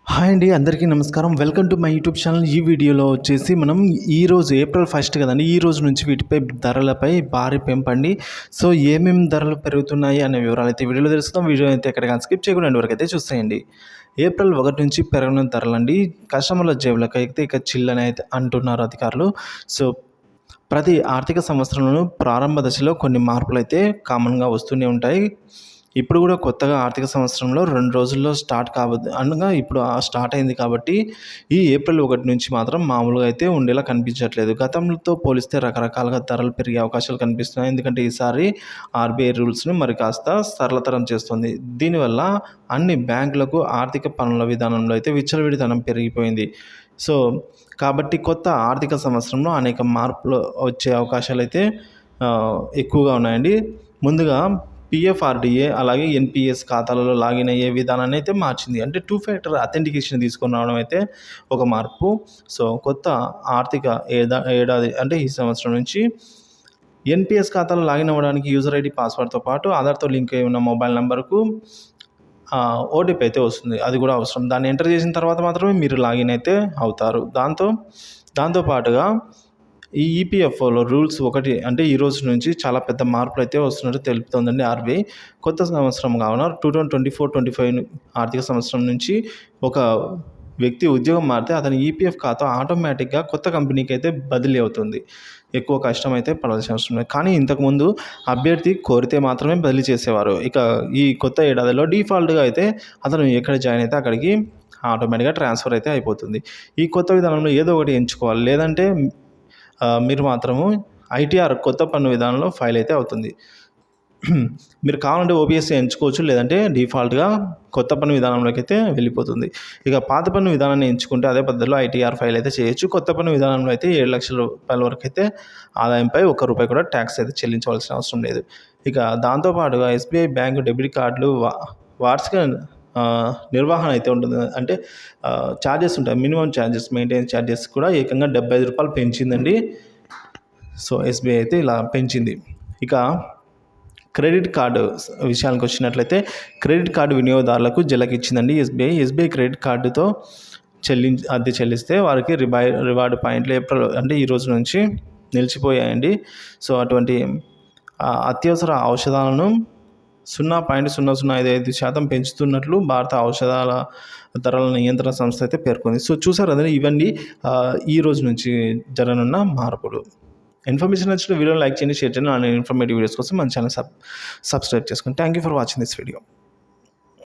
Hi అండి, అందరికీ నమస్కారం. Welcome to my YouTube channel. ఈ వీడియోలో వచ్చేసి మనం ఈరోజు ఏప్రిల్ 1 కదండి, ఈ రోజు నుంచి వీటిపై ధరలపై భారీ పెంపండి. సో ఏమేమి ధరలు పెరుగుతున్నాయి అనే వివరాలు అయితే వీడియోలో తెలుసుకుందాం. వీడియో అయితే ఎక్కడికి స్కిప్ చేయకుండా ఎండ్ వరకు అయితే చూసేయండి. ఏప్రిల్ 1 నుంచి పెరగనున్న ధరలండి. కస్టమర్ల జేబులకు అయితే ఇక చిల్లని అయితే అంటున్నారు అధికారులు. సో ప్రతి ఆర్థిక సంవత్సరంలోనూ ప్రారంభ దశలో కొన్ని మార్పులు అయితే కామన్గా వస్తూనే ఉంటాయి. ఇప్పుడు కూడా కొత్తగా ఆర్థిక సంవత్సరంలో 2 రోజుల్లో స్టార్ట్ కాబోద్ది అనగా ఇప్పుడు స్టార్ట్ అయింది కాబట్టి ఈ ఏప్రిల్ 1 నుంచి మాత్రం మామూలుగా అయితే ఉండేలా కనిపించట్లేదు. గతంతో పోలిస్తే రకరకాలుగా ధరలు పెరిగే అవకాశాలు కనిపిస్తున్నాయి. ఎందుకంటే ఈసారి ఆర్బీఐ రూల్స్ని మరి కాస్త సరళతరం చేస్తుంది. దీనివల్ల అన్ని బ్యాంకులకు ఆర్థిక పనుల విధానంలో అయితే విచ్చలవిడితనం పెరిగిపోయింది. సో కాబట్టి కొత్త ఆర్థిక సంవత్సరంలో అనేక మార్పులు వచ్చే అవకాశాలు అయితే ఎక్కువగా ఉన్నాయండి. ముందుగా పిఎఫ్ఆర్డిఏ అలాగే ఎన్పిఎస్ ఖాతాలలో లాగిన్ అయ్యే విధానాన్ని అయితే మార్చింది. అంటే 2 ఫ్యాక్టర్ అథెంటికేషన్ తీసుకొని రావడం అయితే ఒక మార్పు. సో కొత్త ఆర్థిక ఏడాది అంటే ఈ సంవత్సరం నుంచి ఎన్పిఎస్ ఖాతాలో లాగిన్ అవ్వడానికి యూజర్ ఐడి పాస్వర్డ్తో పాటు ఆధార్తో లింక్ అయి ఉన్న మొబైల్ నెంబర్కు ఓటీపీ అయితే వస్తుంది. అది కూడా అవసరం. దాన్ని ఎంటర్ చేసిన తర్వాత మాత్రమే మీరు లాగిన్ అయితే అవుతారు. దాంతోపాటుగా ఈ ఈపీఎఫ్ఓలో రూల్స్ ఒకటి అంటే ఈ రోజు నుంచి చాలా పెద్ద మార్పులు అయితే వస్తున్నట్టు తెలుపుతోందండి ఆర్బీఐ. కొత్త సంవత్సరం కావున 2024-25 ఆర్థిక సంవత్సరం నుంచి ఒక వ్యక్తి ఉద్యోగం మారితే అతని ఈపీఎఫ్ ఖాతా ఆటోమేటిక్గా కొత్త కంపెనీకి అయితే బదిలీ అవుతుంది. ఎక్కువ కష్టం అయితే పడాల్సిన అవసరం లేదు. కానీ ఇంతకుముందు అభ్యర్థి కోరితే మాత్రమే బదిలీ చేసేవారు. ఇక ఈ కొత్త ఏడాదిలో డిఫాల్ట్గా అయితే అతను ఎక్కడ జాయిన్ అయితే అక్కడికి ఆటోమేటిక్గా ట్రాన్స్ఫర్ అయితే అయిపోతుంది. ఈ కొత్త విధానంలో ఏదో ఒకటి ఎంచుకోవాలి. లేదంటే మీరు మాత్రము ఐటీఆర్ కొత్త పన్ను విధానంలో ఫైల్ అయితే అవుతుంది. మీరు కావాలంటే ఓపీఎస్సీ ఎంచుకోవచ్చు, లేదంటే డిఫాల్ట్గా కొత్త పన్ను విధానంలోకి అయితే వెళ్ళిపోతుంది. ఇక పాత పన్ను విధానాన్ని ఎంచుకుంటే అదే పద్ధతిలో ఐటీఆర్ ఫైల్ అయితే చేయొచ్చు. కొత్త పన్ను విధానంలో అయితే 7 లక్షల రూపాయల వరకు అయితే ఆదాయంపై ₹1 కూడా ట్యాక్స్ అయితే చెల్లించవలసిన అవసరం లేదు. ఇక దాంతోపాటుగా ఎస్బీఐ బ్యాంకు డెబిట్ కార్డులు వార్షిక నిర్వహణ అయితే ఉంటుంది. అంటే ఛార్జెస్ ఉంటాయి. మినిమం ఛార్జెస్, మెయింటెనెన్స్ ఛార్జెస్ కూడా ఏకంగా ₹75 పెంచిందండి. సో ఎస్బీఐ అయితే ఇలా పెంచింది. ఇక క్రెడిట్ కార్డు విషయానికి వచ్చినట్లయితే క్రెడిట్ కార్డు వినియోగదారులకు ఇచ్చిందండి ఎస్బీఐ క్రెడిట్ కార్డుతో అద్దె చెల్లిస్తే వారికి రివార్డు పాయింట్లు ఏప్రిల్ అంటే ఈ రోజు నుంచి నిలిచిపోయాయండి. సో అటువంటి అత్యవసర ఔషధాలను 0.0055% పెంచుతున్నట్లు భారత ఔషధాల ధరల నియంత్రణ సంస్థ అయితే పేర్కొంది. సో చూసారు అదే ఇవన్నీ ఈ రోజు నుంచి జరగనున్న మార్పులు. ఇన్ఫర్మేషన్ నచ్చిన వీడియోని లైక్ చేయండి, షేర్ చేయండి. ఇన్ఫర్మేటివ్ వీడియోస్ కోసం మన ఛానల్ సబ్స్క్రైబ్ చేసుకోండి. Thank you for watching this video.